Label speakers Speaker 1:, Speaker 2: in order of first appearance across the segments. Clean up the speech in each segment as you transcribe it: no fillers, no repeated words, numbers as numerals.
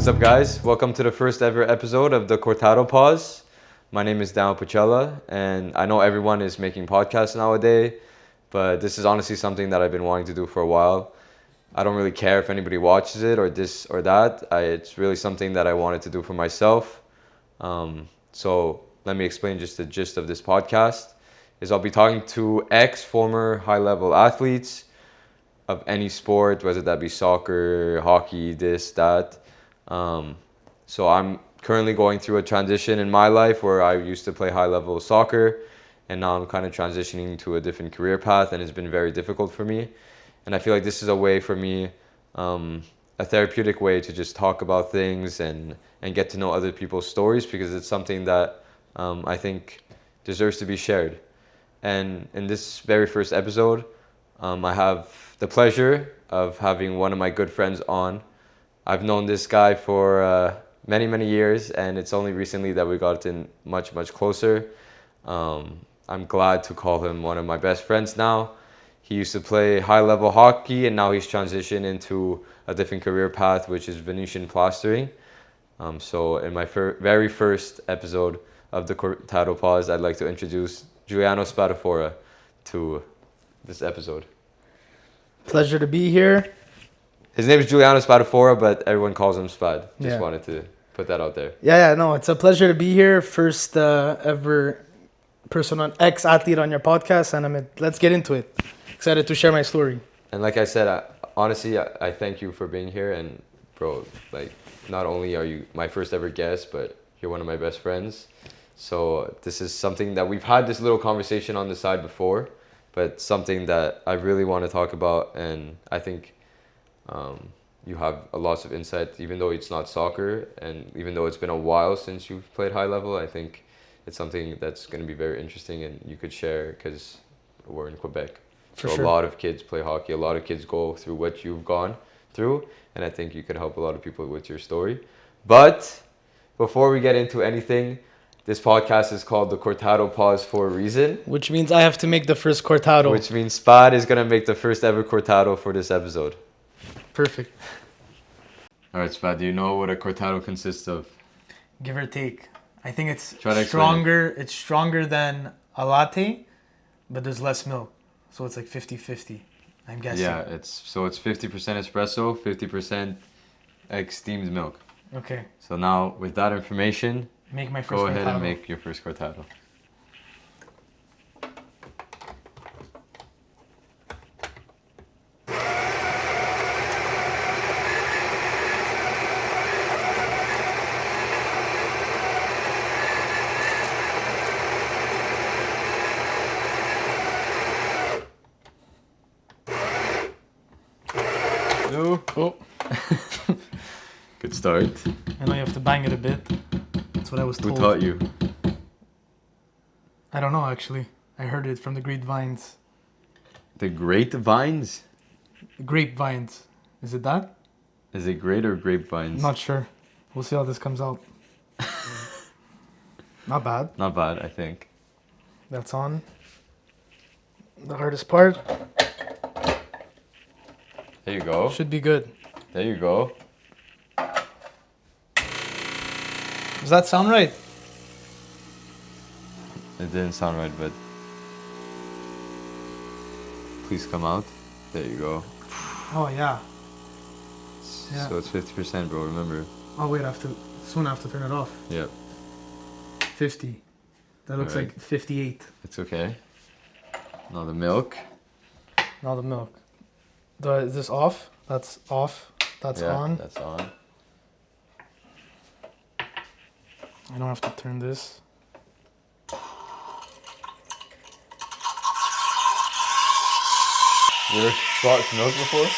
Speaker 1: What's up, guys? Welcome to the first ever episode of the Cortado Pause. My name is Daniel Pacella, and I know everyone is making podcasts nowadays, but this is honestly something that I've been wanting to do for a while. I don't really care if anybody watches it or this or that. It's really something that I wanted to do for myself. So let me explain just the gist of this podcast. I'll be talking to former high-level athletes of any sport, whether that be soccer, hockey, this, that. So I'm currently going through a transition in my life where I used to play high-level soccer, and now I'm kind of transitioning to a different career path, and it's been very difficult for me. And I feel like this is a way for me, a therapeutic way to just talk about things and get to know other people's stories, because it's something that I think deserves to be shared. And in this very first episode, I have the pleasure of having one of my good friends on. I've known this guy for many, many years, and it's only recently that we got in much, much closer. I'm glad to call him one of my best friends now. He used to play high-level hockey, and now he's transitioned into a different career path, which is Venetian plastering. So in my very first episode of the Cortado Pause, I'd like to introduce Giuliano Spadafora to this episode.
Speaker 2: Pleasure to be here.
Speaker 1: His name is Giuliano Spadafora, but everyone calls him Spad. Just wanted to put that out there.
Speaker 2: No, it's a pleasure to be here. First ever ex-athlete on your podcast, and let's get into it. Excited to share my story.
Speaker 1: And like I said, honestly, I thank you for being here. And bro, like, not only are you my first ever guest, but you're one of my best friends. So this is something that we've had this little conversation on the side before, but something that I really want to talk about. And I think you have a lot of insight, even though it's not soccer, and even though it's been a while since you've played high level. I think it's something that's going to be very interesting, and you could share, because we're in Quebec. So a lot of kids play hockey. A lot of kids go through what you've gone through, and I think you could help a lot of people with your story. But before we get into anything, this podcast is called the Cortado Pause for a reason.
Speaker 2: Which means I have to make the first Cortado.
Speaker 1: Which means Spad is going to make the first ever Cortado for this episode.
Speaker 2: Perfect.
Speaker 1: All right, Spad, do you know what a Cortado consists of?
Speaker 2: Give or take. I think it's
Speaker 1: stronger.
Speaker 2: It's stronger than a latte, but there's less milk. So it's like 50-50, I'm guessing.
Speaker 1: Yeah, it's 50% espresso, 50% steamed milk.
Speaker 2: Okay.
Speaker 1: So now, with that information,
Speaker 2: make my first
Speaker 1: go ahead
Speaker 2: Cortado.
Speaker 1: and make your first Cortado.
Speaker 2: Oh.
Speaker 1: Good start.
Speaker 2: I know you have to bang it a bit. That's what I was told.
Speaker 1: Who taught you?
Speaker 2: I don't know, actually. I heard it from the grapevines.
Speaker 1: The grapevines?
Speaker 2: Grapevines. Is it that?
Speaker 1: Is it great or grapevines?
Speaker 2: Not sure. We'll see how this comes out. Not bad.
Speaker 1: Not bad, I think.
Speaker 2: That's on. The hardest part.
Speaker 1: There you go.
Speaker 2: Should be good.
Speaker 1: There you go.
Speaker 2: Does that sound right?
Speaker 1: It didn't sound right, but please come out. There you go.
Speaker 2: Oh, yeah.
Speaker 1: So it's 50%, bro, remember.
Speaker 2: Oh, wait, soon I have to turn it off.
Speaker 1: Yep.
Speaker 2: 50. That looks like 58.
Speaker 1: It's okay. Now the milk.
Speaker 2: Now the milk. Is this off? That's off. That's on.
Speaker 1: That's on.
Speaker 2: I don't have to turn this.
Speaker 1: You ever bought milk before?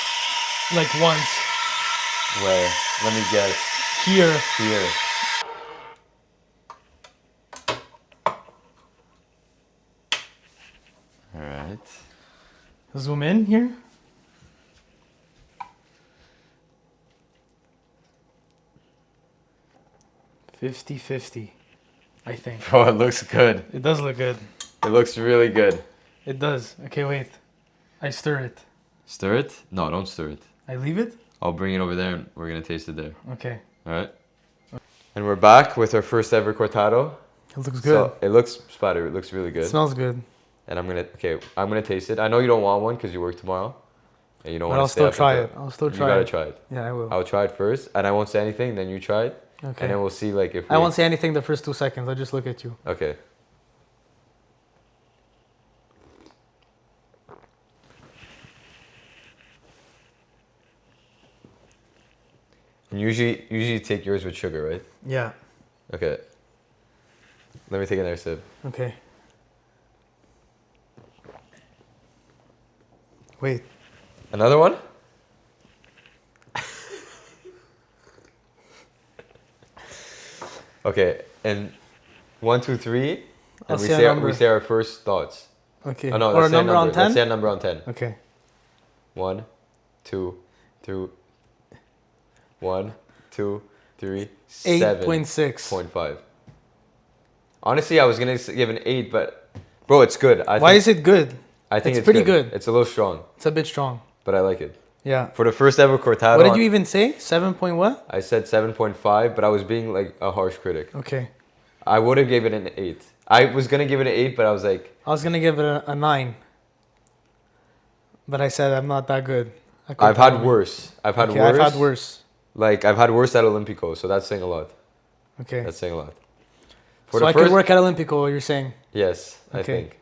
Speaker 2: Like once.
Speaker 1: Where? Let me guess.
Speaker 2: Here.
Speaker 1: Here. Alright.
Speaker 2: Zoom in here. $50-50, I think.
Speaker 1: Bro, it looks good.
Speaker 2: It does look good.
Speaker 1: It looks really good.
Speaker 2: It does. Okay, wait. I stir it.
Speaker 1: Stir it? No, don't stir it.
Speaker 2: I leave it?
Speaker 1: I'll bring it over there and we're going to taste it there.
Speaker 2: Okay.
Speaker 1: All right. And we're back with our first ever cortado.
Speaker 2: It looks good.
Speaker 1: So it looks Spatter. It looks really good.
Speaker 2: It smells good.
Speaker 1: And I'm gonna taste it. I know you don't want one because you work tomorrow, and you don't
Speaker 2: But
Speaker 1: want
Speaker 2: I'll
Speaker 1: to stay
Speaker 2: still
Speaker 1: up
Speaker 2: try
Speaker 1: until-
Speaker 2: it. I'll still
Speaker 1: You
Speaker 2: try
Speaker 1: gotta
Speaker 2: it.
Speaker 1: try it.
Speaker 2: Yeah, I will.
Speaker 1: I'll try it first, and I won't say anything. Then you try it,
Speaker 2: Okay.
Speaker 1: and then we'll see like if
Speaker 2: I won't say anything the first 2 seconds. I'll just look at you.
Speaker 1: Okay. And usually you take yours with sugar, right?
Speaker 2: Yeah.
Speaker 1: Okay. Let me take another sip.
Speaker 2: Okay. Wait.
Speaker 1: Another one? Okay, and 1, 2, 3,
Speaker 2: I'll
Speaker 1: and
Speaker 2: say a number.
Speaker 1: we say our first thoughts.
Speaker 2: Okay.
Speaker 1: Oh no,
Speaker 2: Or a
Speaker 1: let's say a
Speaker 2: number on
Speaker 1: Let's
Speaker 2: 10?
Speaker 1: say a number on 10.
Speaker 2: Okay.
Speaker 1: 1, 2, 3. 1, 2, 3,
Speaker 2: 8.6.
Speaker 1: 7.5. Honestly, I was gonna give an 8, but bro, it's good.
Speaker 2: Why is it good?
Speaker 1: I think
Speaker 2: it's pretty good.
Speaker 1: It's a little strong,
Speaker 2: It's a bit strong.
Speaker 1: but I like it.
Speaker 2: Yeah.
Speaker 1: For the first ever cortado,
Speaker 2: What did you even say? 7 point what?
Speaker 1: I said 7.5, but I was being like a harsh critic.
Speaker 2: Okay.
Speaker 1: I would have gave it an 8. I was gonna give it an 8, but I was like,
Speaker 2: I was going to give it a 9. But I said I'm not that good.
Speaker 1: I've had worse. I've had
Speaker 2: Okay,
Speaker 1: worse.
Speaker 2: I've had worse.
Speaker 1: Like I've had worse at Olympico, so that's saying a lot.
Speaker 2: Okay.
Speaker 1: That's saying a lot.
Speaker 2: So I could work at Olympico, you're saying?
Speaker 1: Yes, I
Speaker 2: Okay.
Speaker 1: think.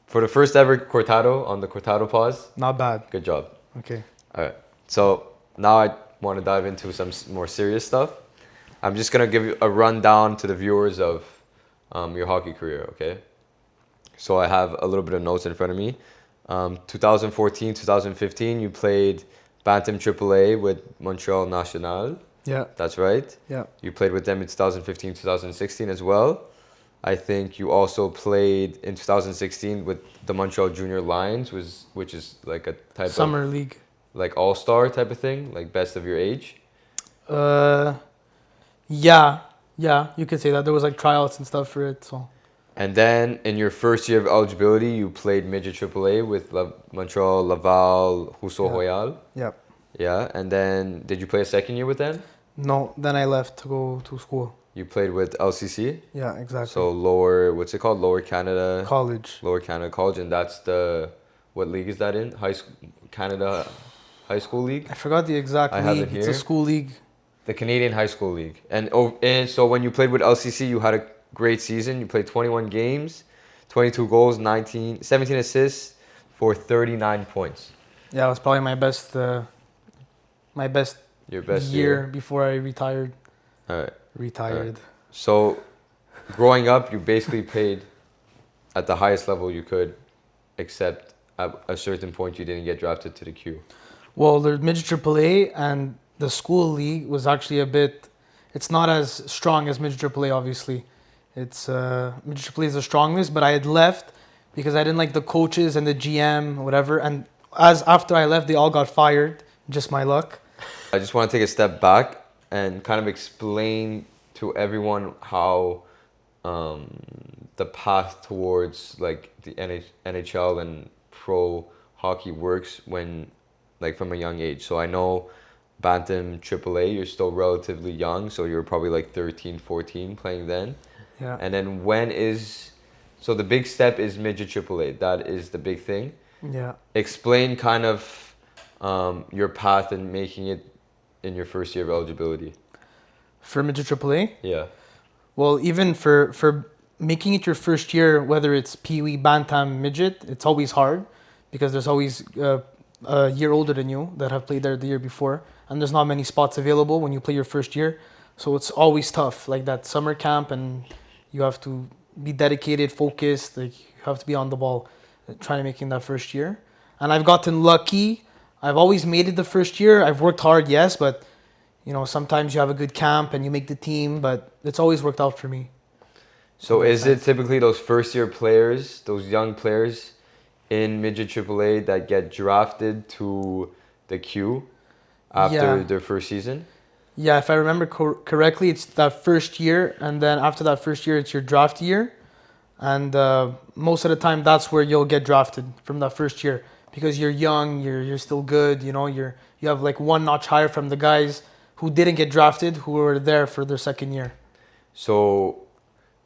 Speaker 1: For the first ever cortado on the Cortado Pause,
Speaker 2: Not bad.
Speaker 1: good job.
Speaker 2: Okay.
Speaker 1: All right. So now I want to dive into some more serious stuff. I'm just gonna give you a rundown to the viewers of your hockey career. Okay. So I have a little bit of notes in front of me. 2014, 2015, you played Bantam AAA with Montreal National.
Speaker 2: Yeah.
Speaker 1: That's right.
Speaker 2: Yeah.
Speaker 1: You played with them in 2015, 2016 as well. I think you also played in 2016 with the Montreal Junior Lions, which is like a type
Speaker 2: Summer League.
Speaker 1: like all-star type of thing, like best of your age.
Speaker 2: Yeah. Yeah, you could say that. There was like tryouts and stuff for it, so.
Speaker 1: And then in your first year of eligibility, you played midget AAA with Montreal, Laval, Rousseau
Speaker 2: Yeah.
Speaker 1: Royal.
Speaker 2: Yeah.
Speaker 1: Yeah, and then did you play a second year with them?
Speaker 2: No, then I left to go to school.
Speaker 1: You played with LCC,
Speaker 2: Yeah, exactly.
Speaker 1: so what's it called? Lower Canada
Speaker 2: College.
Speaker 1: College, and that's what league is that in? Canada High School League?
Speaker 2: I forgot the exact
Speaker 1: I have
Speaker 2: league.
Speaker 1: it
Speaker 2: It's a
Speaker 1: here.
Speaker 2: school league.
Speaker 1: The Canadian High School League. And so when you played with LCC, you had a great season. You played 21 games, 22 goals, 17 assists for 39 points.
Speaker 2: Yeah, it was probably my best
Speaker 1: Your best
Speaker 2: year before I retired.
Speaker 1: All right.
Speaker 2: Retired.
Speaker 1: So growing up, you basically played at the highest level you could, except at a certain point you didn't get drafted to the queue.
Speaker 2: Well, the midget AAA and the school league was actually it's not as strong as midget AAA, obviously. It's midget AAA is the strongest, but I had left because I didn't like the coaches and the GM, whatever. And after I left, they all got fired. Just my luck.
Speaker 1: I just want to take a step back and kind of explain to everyone how the path towards like the NHL and pro hockey works when like from a young age. So I know Bantam AAA, you're still relatively young, so you're probably like 13, 14 playing then.
Speaker 2: Yeah.
Speaker 1: And then so the big step is midget AAA. That is the big thing.
Speaker 2: Yeah.
Speaker 1: Explain kind of your path and making it in your first year of eligibility.
Speaker 2: For midget AAA?
Speaker 1: Yeah.
Speaker 2: Well, even for making it your first year, whether it's Pee Wee, Bantam, Midget, it's always hard because there's always a year older than you that have played there the year before, and there's not many spots available when you play your first year. So it's always tough, like that summer camp, and you have to be dedicated, focused, like you have to be on the ball trying to make it in that first year. And I've gotten lucky. I've always made it the first year. I've worked hard, yes, but you know, sometimes you have a good camp and you make the team, but it's always worked out for me.
Speaker 1: So is it typically those first year players, those young players in midget AAA that get drafted to the queue after their first season?
Speaker 2: Yeah, if I remember correctly, it's that first year, and then after that first year, it's your draft year. And most of the time, that's where you'll get drafted from that first year because you're young, you're still good, you know, you have like one notch higher from the guys who didn't get drafted who were there for their second year.
Speaker 1: So,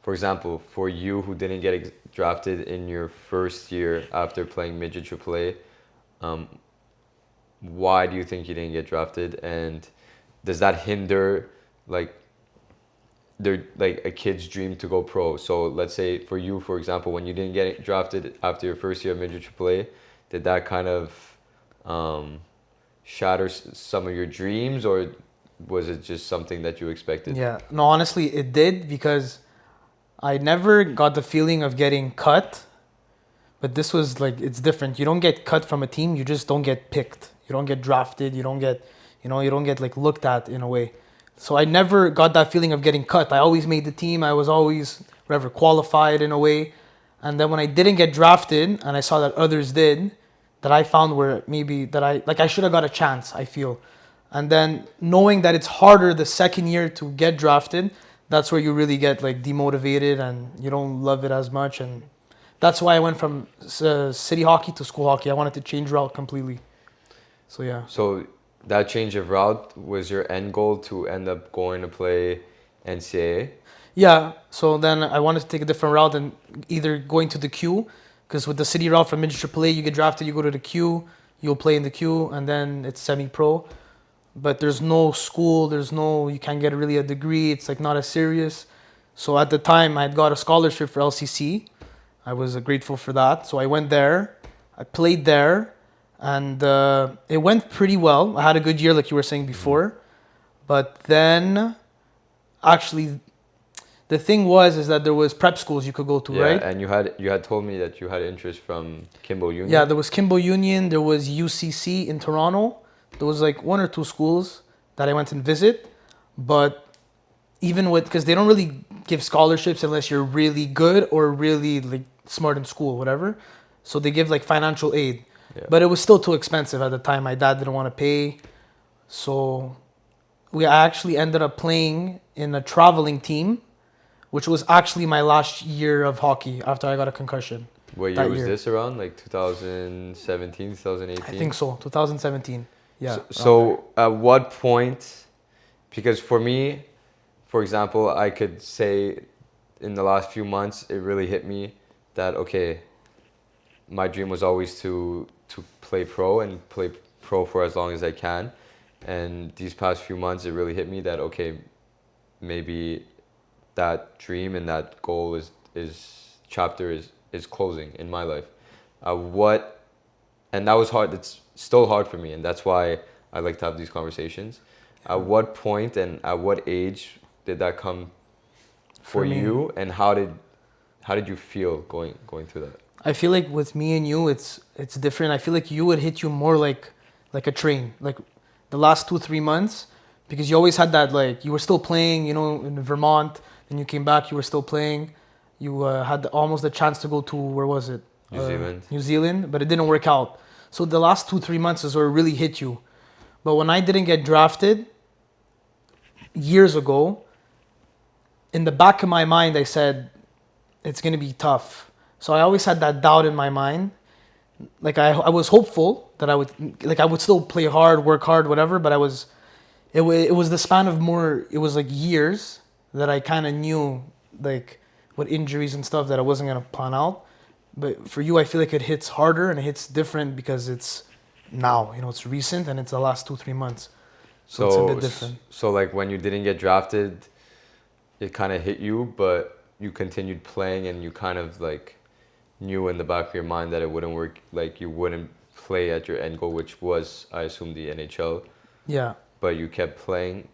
Speaker 1: for example, for you who didn't get drafted in your first year after playing midget AAA, um, why do you think you didn't get drafted? And does that hinder like like a kid's dream to go pro? So let's say for you, for example, when you didn't get drafted after your first year of midget AAA, did that kind of shatter some of your dreams, or was it just something that you expected?
Speaker 2: Yeah, no, honestly, it did because I never got the feeling of getting cut. But this was like, it's different. You don't get cut from a team. You just don't get picked. You don't get drafted. You don't get, you don't get like looked at in a way. So I never got that feeling of getting cut. I always made the team. I was always whatever qualified in a way. And then when I didn't get drafted and I saw that others did, that I found where maybe that I should have got a chance, I feel. And then knowing that it's harder the second year to get drafted, that's where you really get like demotivated and you don't love it as much. And that's why I went from city hockey to school hockey. I wanted to change route completely. So yeah.
Speaker 1: So that change of route was your end goal to end up going to play NCAA?
Speaker 2: Yeah. So then I wanted to take a different route and either going to the Q, because with the city route from midget AAA, you get drafted, you go to the Q, you'll play in the Q, and then it's semi-pro. But there's no school, you can't get really a degree. It's like not as serious. So at the time, I had got a scholarship for LCC. I was grateful for that. So I went there, I played there, and it went pretty well. I had a good year, like you were saying before. But then, actually, the thing is that there was prep schools you could go to,
Speaker 1: Yeah,
Speaker 2: right?
Speaker 1: and you had told me that you had interest from Kimbo Union.
Speaker 2: Yeah, there was Kimbo Union, there was UCC in Toronto. There was like one or two schools that I went and visit. But even because they don't really give scholarships unless you're really good or really like smart in school, whatever. So they give like financial aid.
Speaker 1: Yeah.
Speaker 2: But it was still too expensive at the time. My dad didn't want to pay. So I actually ended up playing in a traveling team, which was actually my last year of hockey after I got a concussion.
Speaker 1: What year was this around? Like 2017, 2018?
Speaker 2: I think so, 2017. Yeah.
Speaker 1: So at what point, because for me, for example, I could say in the last few months, it really hit me that, okay, my dream was always to play pro and play pro for as long as I can. And these past few months, it really hit me that, okay, maybe that dream and that goal is closing in my life. And that was hard. It's still hard for me, and that's why I like to have these conversations. At what point and at what age did that come for you, and how did you feel going through that?
Speaker 2: I feel like with me and you, it's different. I feel like you would hit you more like a train, like the last 2-3 months, because you always had that, like you were still playing, in Vermont, and you came back, you were still playing. You had almost a chance to go to, where was it? New Zealand, but it didn't work out. So the last 2-3 months is where it really hit you. But when I didn't get drafted years ago, in the back of my mind, I said, it's going to be tough. So I always had that doubt in my mind. Like I was hopeful that I would still play hard, work hard, whatever. But it was the span of it was like years that I kind of knew like with injuries and stuff that I wasn't going to plan out. But for you, I feel like it hits harder and it hits different because it's now, it's recent and it's the last 2-3 months. So it's a bit different.
Speaker 1: So like when you didn't get drafted, it kind of hit you, but you continued playing and you kind of like knew in the back of your mind that it wouldn't work, like you wouldn't play at your end goal, which was, I assume, the NHL.
Speaker 2: Yeah.
Speaker 1: But you kept playing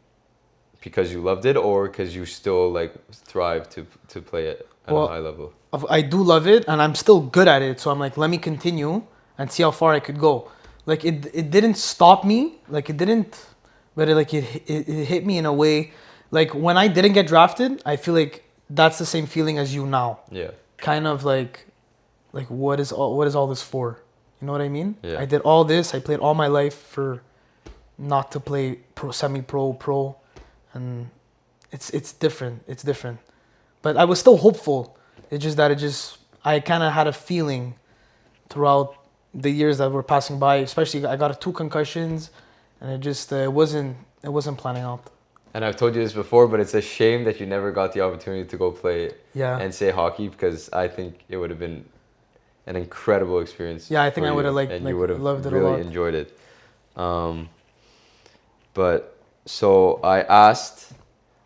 Speaker 1: because you loved it, or because you still like thrive to play at a high level?
Speaker 2: I do love it and I'm still good at it. So I'm like, let me continue and see how far I could go. Like it didn't stop me. Like it didn't, but it hit me in a way. Like when I didn't get drafted, I feel like that's the same feeling as you now.
Speaker 1: Yeah.
Speaker 2: Kind of like what is all this for? You know what I mean?
Speaker 1: Yeah.
Speaker 2: I did all this. I played all my life for not to play semi-pro, pro, and it's different. It's different. But I was still hopeful. It's just that I kind of had a feeling throughout the years that were passing by. Especially I got 2 concussions, and it wasn't it wasn't planning out.
Speaker 1: And I've told you this before, but it's a shame that you never got the opportunity to go play
Speaker 2: Yeah.
Speaker 1: NCAA hockey, because I think it would have been an incredible experience.
Speaker 2: Yeah, I think
Speaker 1: for
Speaker 2: I would have
Speaker 1: you,
Speaker 2: liked,
Speaker 1: and
Speaker 2: like,
Speaker 1: you would have
Speaker 2: loved it a
Speaker 1: really
Speaker 2: lot.
Speaker 1: enjoyed it. But so I asked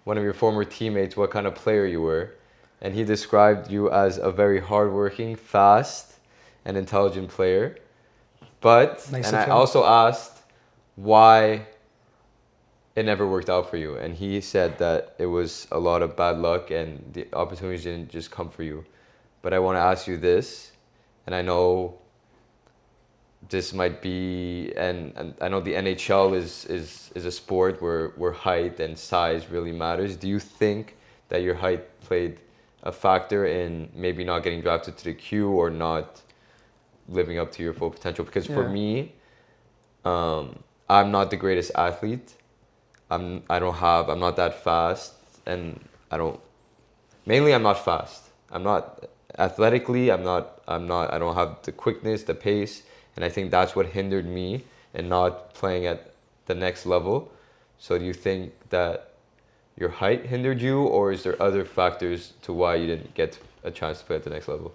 Speaker 1: one of your former teammates what kind of player you were, and he described you as a very hardworking, fast, and intelligent player. But
Speaker 2: Nice
Speaker 1: and
Speaker 2: of
Speaker 1: I
Speaker 2: him.
Speaker 1: also asked why it never worked out for you, and he said that it was a lot of bad luck and the opportunities didn't just come for you. But I want to ask you this, and I know this might be, and I know the NHL is a sport where height and size really matters. Do you think that your height played a factor in maybe not getting drafted to the Q or not living up to your full potential? Because for
Speaker 2: Yeah.
Speaker 1: me, I'm not the greatest athlete. I'm not that fast, and I'm not fast. I'm not athletically, I don't have the quickness, the pace, and I think that's what hindered me in not playing at the next level. So do you think that your height hindered you, or is there other factors to why you didn't get a chance to play at the next level?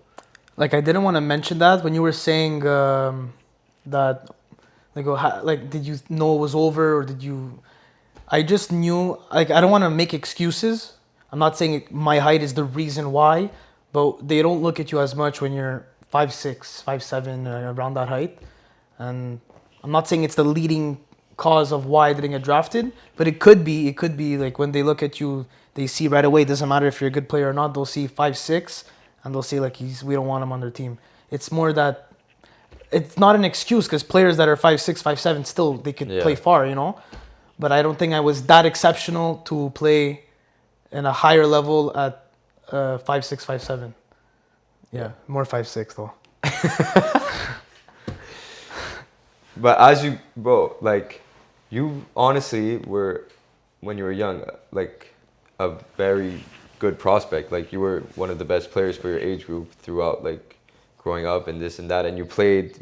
Speaker 2: Like, I didn't want to mention that when you were saying that, like, did you know it was over, or did you? I just knew, like, I don't want to make excuses. I'm not saying my height is the reason why, but they don't look at you as much when you're 5'6", 5'7", around that height. And I'm not saying it's the leading cause of why I didn't get drafted, but it could be. It could be like when they look at you, they see right away. It doesn't matter if you're a good player or not. They'll see 5'6", and they'll say like we don't want him on their team. It's more that it's not an excuse, because players that are 5'6", 5'7", still they could play far, you know. But I don't think I was that exceptional to play in a higher level at 5'6", 5'7". Yeah, more 5'6" though.
Speaker 1: But as you, bro, like, you honestly were, when you were young, like, a very good prospect. Like, you were one of the best players for your age group throughout, like, growing up and this and that. And you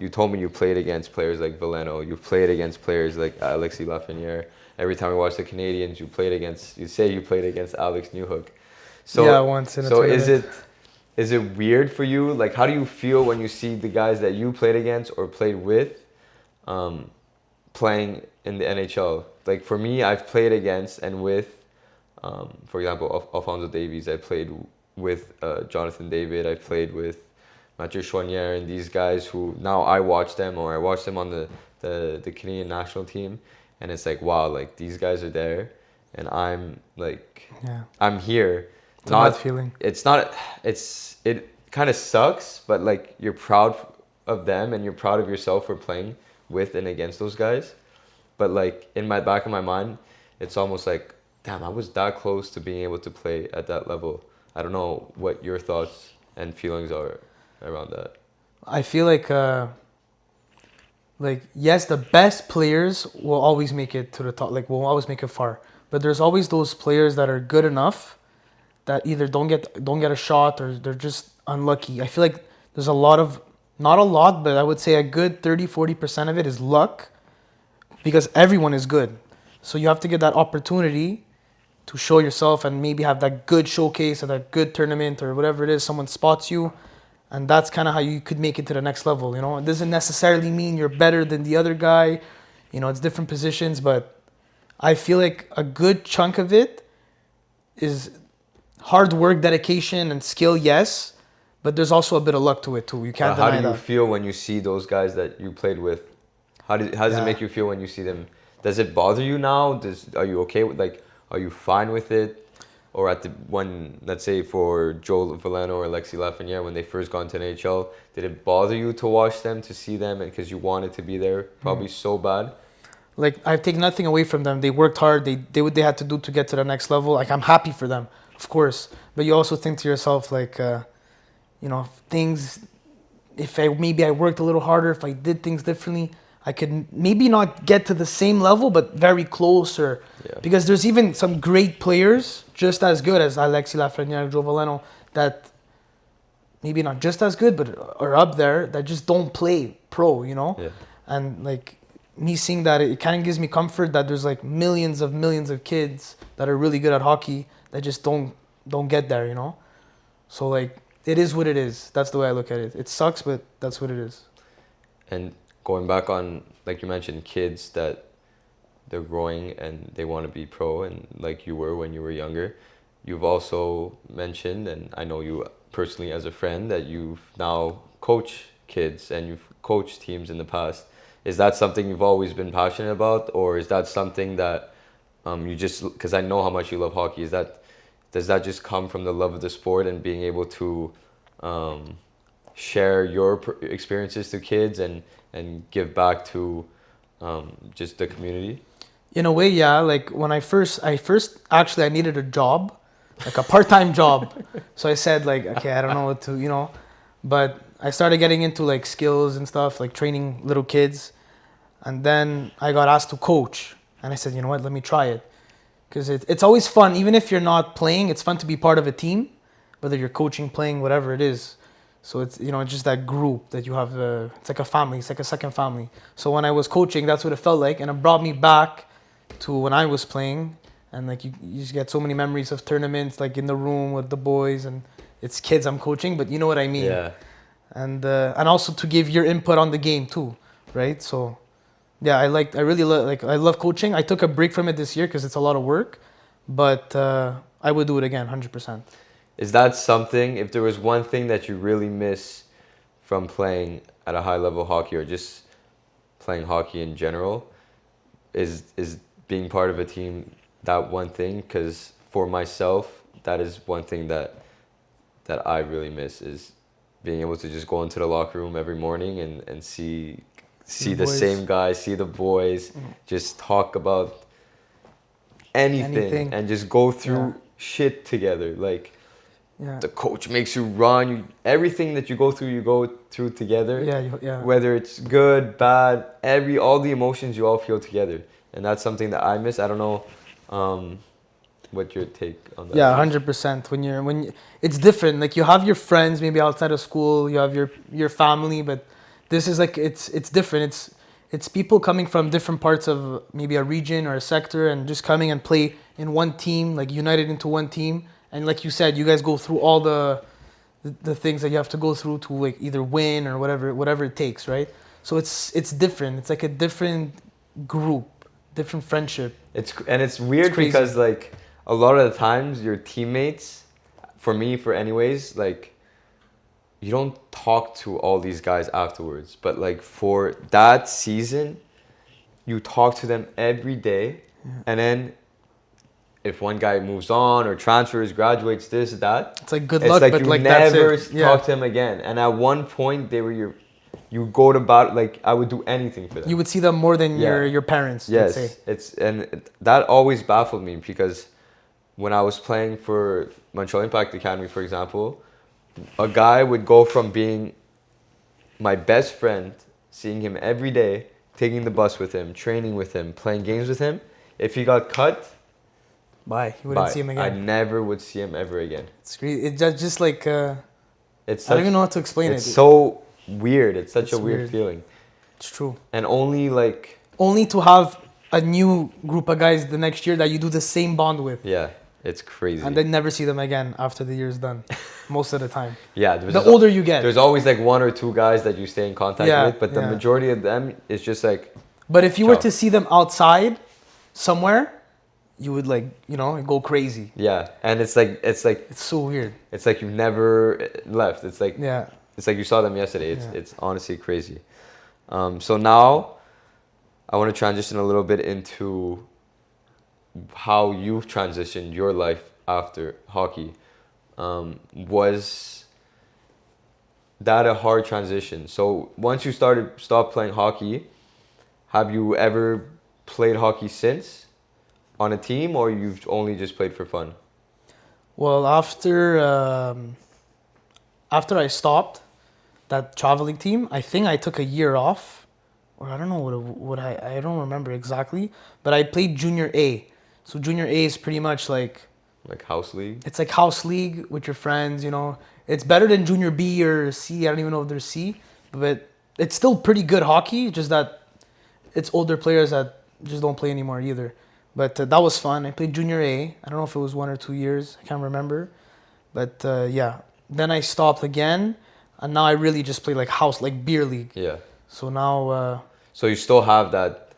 Speaker 1: told me you played against players like Veleno. You played against players like Alexis Lafreniere. Every time we watched the Canadians, you played against Alex Newhook. So,
Speaker 2: yeah, once in a
Speaker 1: so
Speaker 2: tournament.
Speaker 1: is it weird for you? Like, how do you feel when you see the guys that you played against or played with playing in the NHL? Like, for me, I've played against and with, for example, Alphonso Davies. I played with Jonathan David. I played with Mathieu Choinière and these guys who now I watch them on the Canadian national team. And it's like, wow, like, these guys are there and I'm like, I'm here.
Speaker 2: It's a bad feeling.
Speaker 1: It kind of sucks, but like, you're proud of them and you're proud of yourself for playing with and against those guys. But like, in my back of my mind, it's almost like, damn, I was that close to being able to play at that level. I don't know what your thoughts and feelings are around that.
Speaker 2: I feel like yes, the best players will always make it to the top, like will always make it far. But there's always those players that are good enough that either don't get a shot or they're just unlucky. I feel like there's a lot of, not a lot, but I would say a good 30-40% of it is luck, because everyone is good. So you have to get that opportunity to show yourself and maybe have that good showcase or that good tournament or whatever it is, someone spots you. And that's kind of how you could make it to the next level, you know? It doesn't necessarily mean you're better than the other guy. You know, it's different positions, but I feel like a good chunk of it is hard work, dedication, and skill, yes, but there's also a bit of luck to it too. You can't deny that.
Speaker 1: How do you feel when you see those guys that you played with? How does it make you feel when you see them? Does it bother you now? Are you okay with, like, are you fine with it? Or let's say for Joel Veleno or Alexis Lafreniere, when they first got into NHL, did it bother you to watch them, to see them, and because you wanted to be there probably so bad?
Speaker 2: Like, I've taken nothing away from them. They worked hard. They did what they had to do to get to the next level. Like, I'm happy for them, of course. But you also think to yourself, like, you know, if I worked a little harder, if I did things differently, I could maybe not get to the same level, but very close. Because there's even some great players, just as good as Alexis Lafreniere, Joe Veleno, that maybe not just as good, but are up there, that just don't play pro, you know?
Speaker 1: Yeah.
Speaker 2: And like, me seeing that, it kind of gives me comfort that there's like millions of kids that are really good at hockey that just don't get there, you know. So like it is what it is. That's the way I look at it. It sucks, but that's what it is.
Speaker 1: And going back on, like you mentioned, kids that they're growing and they want to be pro, and like you were when you were younger. You've also mentioned, and I know you personally as a friend, that you've now coached kids and you've coached teams in the past. Is that something you've always been passionate about, or is that something that you just, because I know how much you love hockey, does that just come from the love of the sport and being able to share your experiences to kids and give back to just the community?
Speaker 2: In a way, yeah. Like when I first actually I needed a job, like a part-time job. So I said like, okay, I don't know what to, you know, but I started getting into like skills and stuff, like training little kids. And then I got asked to coach. And I said, you know what, let me try it. Because it's always fun. Even if you're not playing, it's fun to be part of a team, whether you're coaching, playing, whatever it is. So it's, you know, it's just that group that you have. It's like a family. It's like a second family. So when I was coaching, that's what it felt like. And it brought me back to when I was playing. And like you just get so many memories of tournaments, like in the room with the boys. And it's kids I'm coaching, but you know what I mean.
Speaker 1: Yeah.
Speaker 2: And also to give your input on the game too, right? So yeah, I love coaching. I took a break from it this year because it's a lot of work, but I would do it again, 100%.
Speaker 1: Is that something, if there was one thing that you really miss from playing at a high level hockey or just playing hockey in general, is being part of a team that one thing? Because for myself, that is one thing that I really miss, is being able to just go into the locker room every morning and see the same guys, see the boys, just talk about anything. And just go through shit together. Like the coach makes you run, everything that you go through together.
Speaker 2: Yeah.
Speaker 1: Whether it's good, bad, all the emotions you all feel together, and that's something that I miss. I don't know. What your take on that?
Speaker 2: Yeah, 100%. It's different. Like you have your friends maybe outside of school, you have your family, but this is like it's different. It's people coming from different parts of maybe a region or a sector and just coming and play in one team, like united into one team. And like you said, you guys go through all the things that you have to go through to like either win or whatever it takes, right? So it's different. It's like a different group, different friendship.
Speaker 1: It's weird because like a lot of the times your teammates, for anyways, like you don't talk to all these guys afterwards, but like for that season, you talk to them every day. And then if one guy moves on or transfers, graduates, this, that,
Speaker 2: it's like good luck, but
Speaker 1: you
Speaker 2: like
Speaker 1: never
Speaker 2: that's it.
Speaker 1: talk to them again. And at one point they were you go to battle, like I would do anything for them.
Speaker 2: You would see them more than your parents.
Speaker 1: Yes,
Speaker 2: let's say.
Speaker 1: That always baffled me, because when I was playing for Montreal Impact Academy, for example, a guy would go from being my best friend, seeing him every day, taking the bus with him, training with him, playing games with him. If he got cut,
Speaker 2: bye. You wouldn't see him again.
Speaker 1: I never would see him ever again.
Speaker 2: It's great. It's just like I don't even know how to explain it.
Speaker 1: It's so weird. It's such a weird feeling.
Speaker 2: It's true.
Speaker 1: And only
Speaker 2: to have a new group of guys the next year that you do the same bond with.
Speaker 1: Yeah, it's crazy.
Speaker 2: And then never see them again after the year's done, most of the time.
Speaker 1: Yeah.
Speaker 2: The older you get.
Speaker 1: There's always like one or two guys that you stay in contact with, but the majority of them is just like...
Speaker 2: But if you were to see them outside somewhere, you would go crazy.
Speaker 1: Yeah, and it's
Speaker 2: so weird.
Speaker 1: It's like you never left. It's like it's like you saw them yesterday. It's honestly crazy. So now I want to transition a little bit into how you've transitioned your life after hockey. Was that a hard transition? So once you stopped playing hockey, have you ever played hockey since on a team, or you've only just played for fun?
Speaker 2: Well, after I stopped that traveling team, I think I took a year off, or I don't know I don't remember exactly, but I played junior A. So junior A is pretty much like
Speaker 1: house league.
Speaker 2: It's like house league with your friends, you know. It's better than junior B or C. I don't even know if there's C, but it's still pretty good hockey. Just that it's older players that just don't play anymore either. But that was fun. I played junior A. I don't know if it was 1 or 2 years. I can't remember. But yeah, then I stopped again, and now I really just play like house, like beer league.
Speaker 1: Yeah.
Speaker 2: So now,
Speaker 1: So you still have that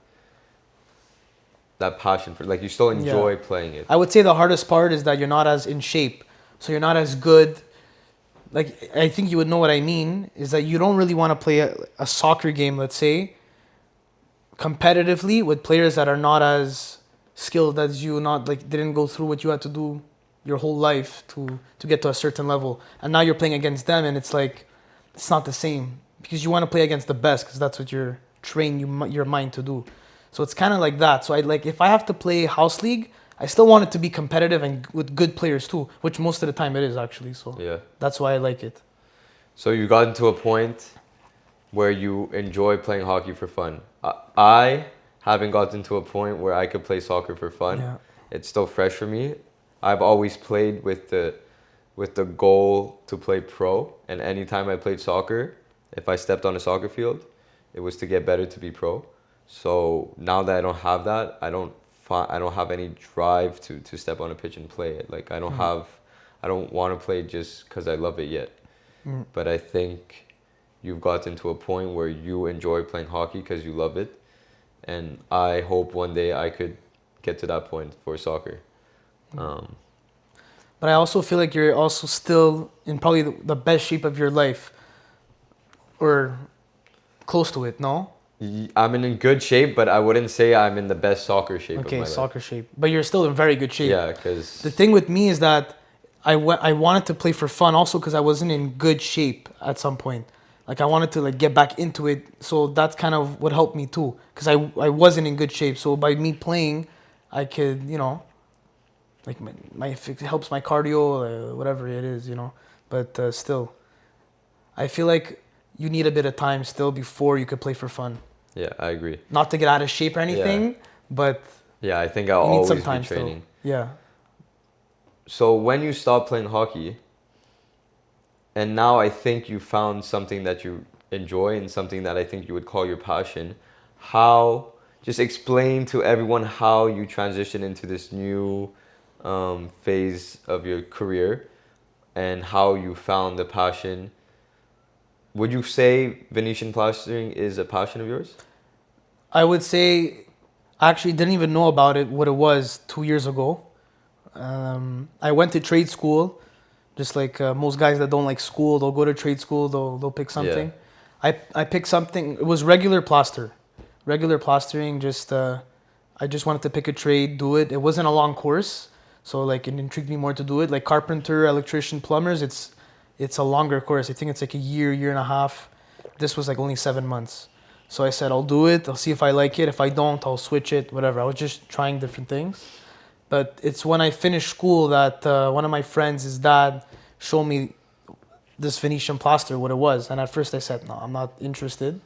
Speaker 1: passion for, like, you still enjoy
Speaker 2: yeah.
Speaker 1: playing it.
Speaker 2: I would say the hardest part is that you're not as in shape, so you're not as good. Like, I think you would know what I mean. Is that you don't really want to play a soccer game, let's say, competitively with players that are not as skilled as you, not like didn't go through what you had to do your whole life to get to a certain level, and now you're playing against them, and it's like it's not the same because you want to play against the best because that's what you're trained your mind to do. So it's kind of like that. So I like if I have to play house league, I still want it to be competitive and with good players too, which most of the time it is actually. So
Speaker 1: Yeah.
Speaker 2: that's why I like it.
Speaker 1: So you got into a point where you enjoy playing hockey for fun. I haven't gotten to a point where I could play soccer for fun.
Speaker 2: Yeah.
Speaker 1: It's still fresh for me. I've always played with the goal to play pro, and anytime I played soccer, if I stepped on a soccer field, it was to get better to be pro. So now that I don't have that, I don't have any drive to step on a pitch and play it. Like I don't want to play just because I love it yet. But I think you've gotten to a point where you enjoy playing hockey because you love it, and I hope one day I could get to that point for soccer.
Speaker 2: But I also feel like you're also still in probably the best shape of your life, or close to it. No.
Speaker 1: I'm in good shape, but I wouldn't say I'm in the best soccer shape of my
Speaker 2: Okay,
Speaker 1: life.
Speaker 2: soccer shape. But you're still in very good shape.
Speaker 1: Yeah, because
Speaker 2: The thing with me is that I wanted to play for fun also because I wasn't in good shape at some point. Like I wanted to like get back into it. So that's kind of what helped me too. Because I wasn't in good shape. So by me playing, I could, like if it helps my cardio, whatever it is, But still, I feel like you need a bit of time still before you could play for fun.
Speaker 1: yeah, I agree.
Speaker 2: Not to get out of shape or anything, but
Speaker 1: Yeah, I think I'll
Speaker 2: you need
Speaker 1: always
Speaker 2: some
Speaker 1: be
Speaker 2: time
Speaker 1: training.
Speaker 2: still. Yeah.
Speaker 1: So when you stopped playing hockey, and now I think you found something that you enjoy and something that I think you would call your passion, just explain to everyone how you transitioned into this new phase of your career and how you found the passion. Would you say Venetian plastering is a passion of yours?
Speaker 2: I would say I actually didn't even know about it, what it was 2 years ago. I went to trade school, just like most guys that don't like school, they'll go to trade school, they'll pick something. I picked something, it was regular plastering, I just wanted to pick a trade, do it. It wasn't a long course, so like it intrigued me more to do it. Like carpenter, electrician, plumbers, it's a longer course. I think it's like a year and a half. This was like only 7 months. So I said, I'll do it. I'll see if I like it. If I don't, I'll switch it, whatever. I was just trying different things. But it's when I finished school that one of my friends, his dad, showed me this Venetian plaster, what it was. And at first I said, no, I'm not interested.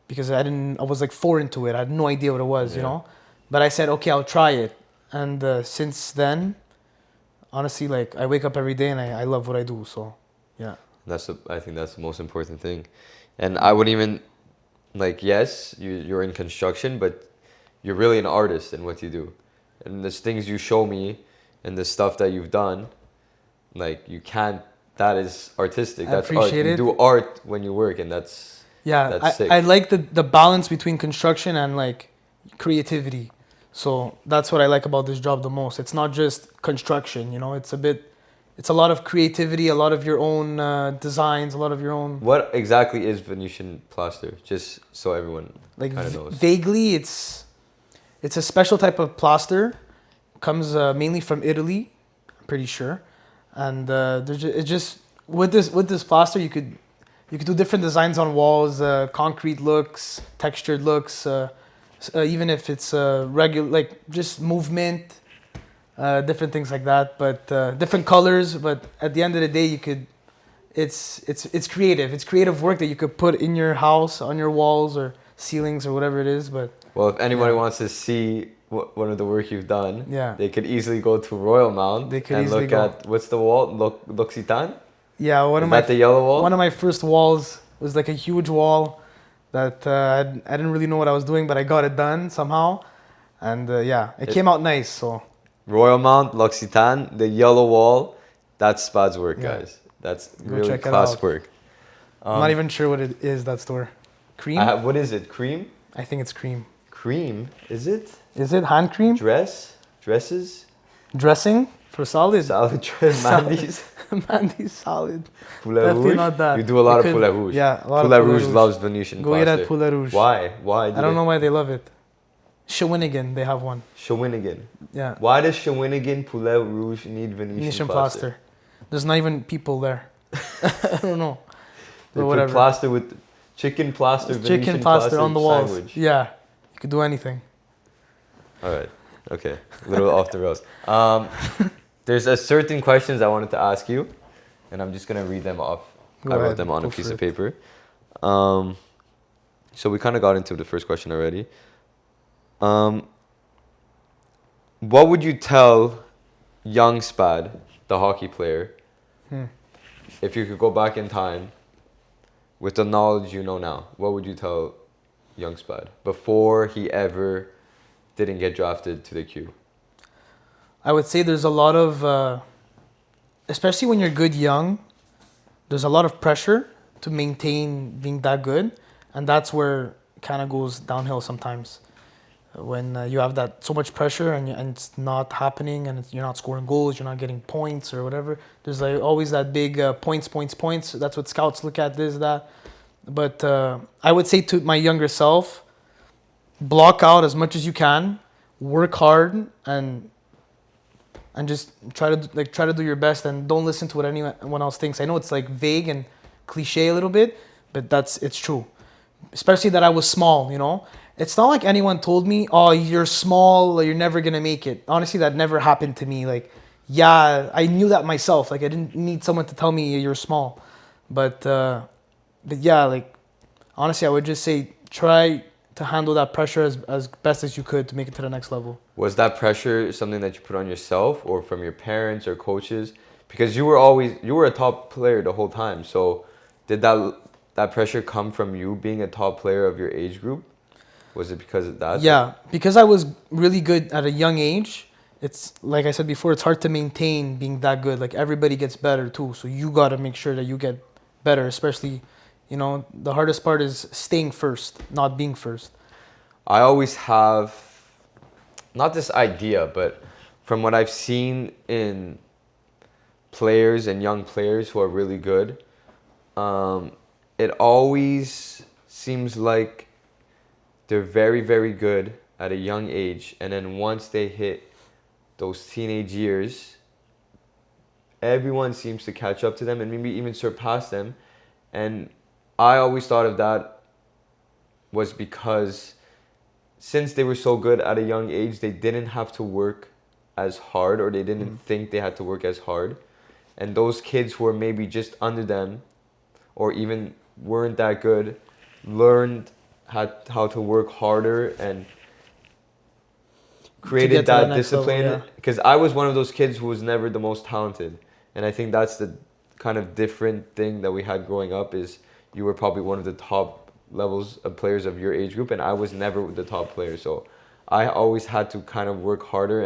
Speaker 2: Because I was like foreign to it. I had no idea what it was, But I said, okay, I'll try it. And since then, honestly, like I wake up every day and I love what I do. So, yeah.
Speaker 1: I think that's the most important thing. And I would even, like, yes, you're in construction, but you're really an artist in what you do. And there's things you show me and the stuff that you've done, like that is artistic.
Speaker 2: I
Speaker 1: That's art.
Speaker 2: appreciate
Speaker 1: You
Speaker 2: it.
Speaker 1: do art when you work, and that's sick.
Speaker 2: I like the balance between construction and like creativity. So that's what I like about this job the most. It's not just construction, it's a lot of creativity, a lot of your own designs, a lot of your own.
Speaker 1: What exactly is Venetian plaster? Just so everyone
Speaker 2: Like
Speaker 1: kind of knows.
Speaker 2: vaguely, it's a special type of plaster. Comes mainly from Italy, I'm pretty sure. And with this plaster you could do different designs on walls, concrete looks, textured looks, even if it's regular, like just movement, different things like that. But different colors. But at the end of the day, it's creative. It's creative work that you could put in your house, on your walls or ceilings or whatever it is. But
Speaker 1: well, if anybody wants to see one of the work you've done, they could easily go to Royal Mount and look at what's the wall, L'Occitan?
Speaker 2: Yeah,
Speaker 1: Is that the yellow wall?
Speaker 2: One of my first walls was like a huge wall. that I didn't really know what I was doing, but I got it done somehow. And it came out nice. So
Speaker 1: Royal Mount, L'Occitan, the yellow wall, that's Spad's work,
Speaker 2: Yeah.
Speaker 1: guys. That's
Speaker 2: Go
Speaker 1: really
Speaker 2: check it
Speaker 1: class
Speaker 2: out.
Speaker 1: work.
Speaker 2: I'm not even sure what it is, that store. Cream?
Speaker 1: What is it? Cream?
Speaker 2: I think it's cream.
Speaker 1: Cream? Is it?
Speaker 2: Is it hand cream?
Speaker 1: Dresses?
Speaker 2: Dressing for solid?
Speaker 1: Salad dress? Mandy's?
Speaker 2: Mandy's solid.
Speaker 1: Poulet
Speaker 2: Definitely
Speaker 1: rouge?
Speaker 2: not that.
Speaker 1: You do a lot
Speaker 2: It
Speaker 1: of
Speaker 2: could-
Speaker 1: poulet rouge.
Speaker 2: Yeah, a lot
Speaker 1: Poulet
Speaker 2: of
Speaker 1: rouge loves Venetian
Speaker 2: Go eat
Speaker 1: plaster.
Speaker 2: at Poulet Rouge.
Speaker 1: Why?
Speaker 2: I don't know why they love it. Shawinigan, they have one.
Speaker 1: Shawinigan.
Speaker 2: Yeah.
Speaker 1: Why does Shawinigan Poulet Rouge need Venetian plaster?
Speaker 2: There's not even people there. I don't know.
Speaker 1: They
Speaker 2: But
Speaker 1: put
Speaker 2: whatever.
Speaker 1: plaster with chicken plaster, Venetian
Speaker 2: Chicken plaster on the walls.
Speaker 1: sandwich.
Speaker 2: Yeah. You could do anything.
Speaker 1: All right. Okay. A little off the rails. There's a certain questions I wanted to ask you, and I'm just gonna read them off.
Speaker 2: Go
Speaker 1: I wrote
Speaker 2: ahead,
Speaker 1: them on a
Speaker 2: go
Speaker 1: piece
Speaker 2: for
Speaker 1: of
Speaker 2: it.
Speaker 1: paper. So we kind of got into the first question already. What would you tell young Spad, the hockey player, if you could go back in time with the knowledge you know now? What would you tell young Spad before he ever didn't get drafted to the Q?
Speaker 2: I would say there's a lot of, especially when you're good young, there's a lot of pressure to maintain being that good. And that's where it kind of goes downhill sometimes. When you have that so much pressure and it's not happening and you're not scoring goals, you're not getting points or whatever. There's like always that big points. That's what scouts look at, this, that. But I would say to my younger self, block out as much as you can, work hard, and just try to do your best, and don't listen to what anyone else thinks. I know it's like vague and cliche a little bit, but it's true. Especially that I was small, you know. It's not like anyone told me, "Oh, you're small, you're never gonna make it." Honestly, that never happened to me. Like, yeah, I knew that myself. Like, I didn't need someone to tell me you're small. But yeah, like, honestly, I would just say try to handle that pressure as best as you could to make it to the next level.
Speaker 1: Was that pressure something that you put on yourself or from your parents or coaches? Because you were a top player the whole time. So did that pressure come from you being a top player of your age group? Was it because of that?
Speaker 2: Yeah, because I was really good at a young age. It's like I said before, it's hard to maintain being that good. Like, everybody gets better too. So you got to make sure that you get better, especially, you know, the hardest part is staying first, not being first.
Speaker 1: I always have, not this idea, but from what I've seen in players and young players who are really good, it always seems like they're very, very good at a young age. And then once they hit those teenage years, everyone seems to catch up to them and maybe even surpass them. And I always thought of that was because since they were so good at a young age, they didn't have to work as hard, or they didn't think they had to work as hard. And those kids who were maybe just under them or even weren't that good learned how to work harder and created that discipline. Because I was one of those kids who was never the most talented. And I think that's the kind of different thing that we had growing up, is you were probably one of the top levels of players of your age group, and I was never the top player. So I always had to kind of work harder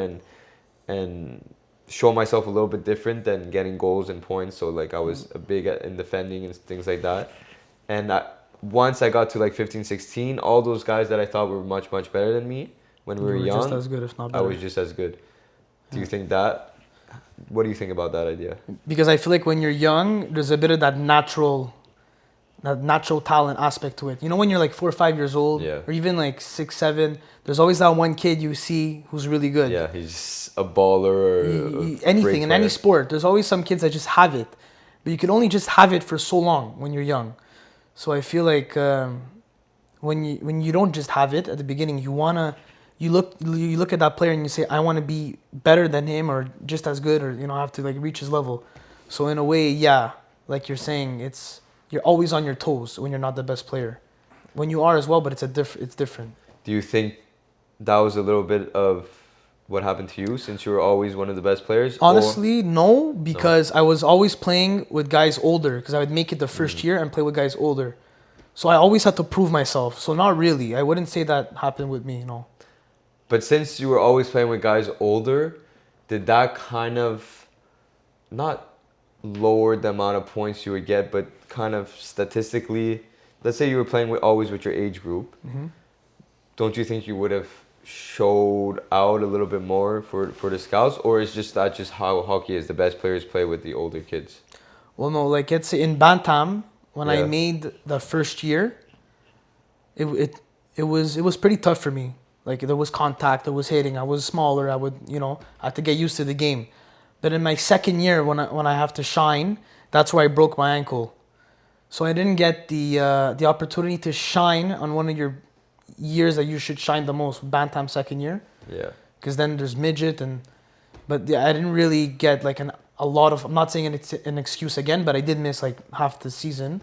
Speaker 1: and show myself a little bit different than getting goals and points. So like I was big in defending and things like that. And once I got to like 15, 16, all those guys that I thought were much, much better than me when we were young,
Speaker 2: just as good, if not better.
Speaker 1: I was just as good. Do you think that? What do you think about that idea?
Speaker 2: Because I feel like when you're young, there's a bit of that natural talent aspect to it. You know, when you're like 4 or 5 years old, or even like 6, 7, there's always that one kid you see who's really good.
Speaker 1: Yeah, he's a baller or
Speaker 2: anything in any sport. There's always some kids that just have it, but you can only just have it for so long when you're young. So I feel like when you don't just have it at the beginning, you look at that player and you say, I want to be better than him or just as good, or have to like reach his level. So in a way, yeah, like you're saying, you're always on your toes when you're not the best player. When you are as well, but it's different.
Speaker 1: Do you think that was a little bit of what happened to you, since you were always one of the best players?
Speaker 2: Honestly, no, because I was always playing with guys older, because I would make it the first year and play with guys older. So I always had to prove myself. So not really. I wouldn't say that happened with me,
Speaker 1: But since you were always playing with guys older, did that kind of not lower the amount of points you would get, but kind of statistically, let's say you were playing always with your age group, don't you think you would have showed out a little bit more for the scouts, or is just that just how hockey is? The best players play with the older kids.
Speaker 2: Well, no, like it's in Bantam when I
Speaker 1: Yeah.
Speaker 2: made the first year. It was pretty tough for me. Like there was contact, there was hitting. I was smaller. I would I had to get used to the game. But in my second year, when I have to shine, that's where I broke my ankle. So I didn't get the opportunity to shine on one of your years that you should shine the most, Bantam second year.
Speaker 1: Yeah.
Speaker 2: Because then there's midget but yeah, I didn't really get like a lot of. I'm not saying it's an excuse again, but I did miss like half the season.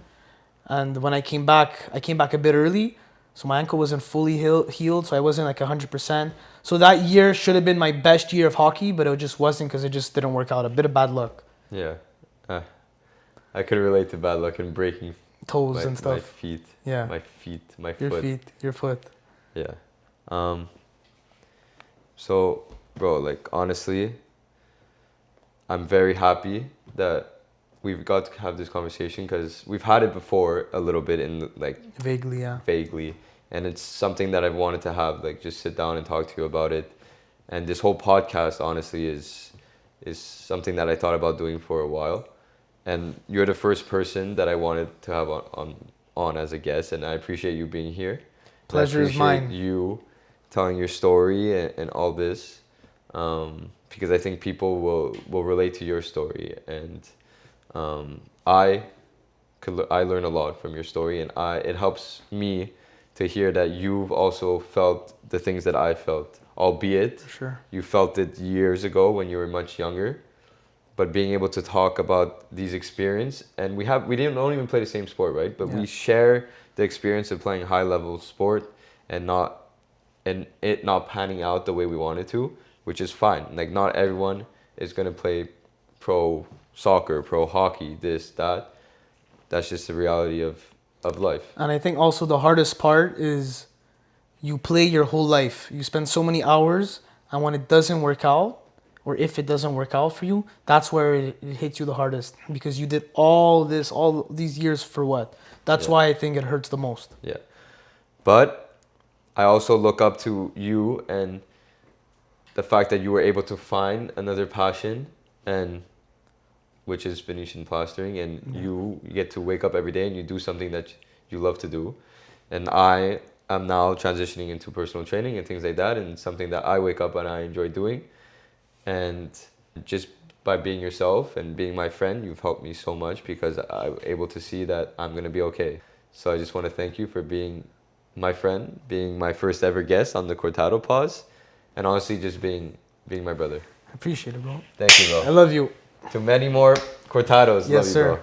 Speaker 2: And when I came back a bit early, so my ankle wasn't fully healed, so I wasn't like 100%. So that year should have been my best year of hockey, but it just wasn't because it just didn't work out. A bit of bad luck.
Speaker 1: Yeah. I could relate to bad luck and breaking
Speaker 2: Toes and stuff.
Speaker 1: My feet.
Speaker 2: Yeah.
Speaker 1: My feet. My
Speaker 2: Your
Speaker 1: foot.
Speaker 2: feet. Your foot.
Speaker 1: Yeah. So, bro, like honestly, I'm very happy that we've got to have this conversation because we've had it before a little bit in like
Speaker 2: Vaguely, yeah.
Speaker 1: vaguely, and it's something that I've wanted to have, like just sit down and talk to you about it. And this whole podcast honestly is something that I thought about doing for a while. And you're the first person that I wanted to have on as a guest, and I appreciate you being here.
Speaker 2: Pleasure is mine.
Speaker 1: You telling your story and all this, because I think people will relate to your story, and I learn a lot from your story, and it helps me to hear that you've also felt the things that I felt, albeit
Speaker 2: Sure.
Speaker 1: you felt it years ago when you were much younger. But being able to talk about these experiences, and we don't even play the same sport, right? But we share the experience of playing high level sport and it not panning out the way we wanted to, which is fine. Like not everyone is gonna play pro soccer, pro hockey, this, that. That's just the reality of life.
Speaker 2: And I think also the hardest part is you play your whole life. You spend so many hours, and when it doesn't work out, or if it doesn't work out for you, that's where it hits you the hardest, because you did all these years for what? That's why I think it hurts the most.
Speaker 1: Yeah. But I also look up to you and the fact that you were able to find another passion, and which is Venetian plastering, and you get to wake up every day and you do something that you love to do. And I am now transitioning into personal training and things like that, and something that I wake up and I enjoy doing. And just by being yourself and being my friend, you've helped me so much, because I'm able to see that I'm going to be okay. So I just want to thank you for being my friend, being my first ever guest on the Cortado Pause, and honestly just being my brother.
Speaker 2: I appreciate it, bro.
Speaker 1: Thank you, bro.
Speaker 2: I love you.
Speaker 1: To many more Cortados.
Speaker 2: Yes,
Speaker 1: Love you,
Speaker 2: sir.
Speaker 1: bro.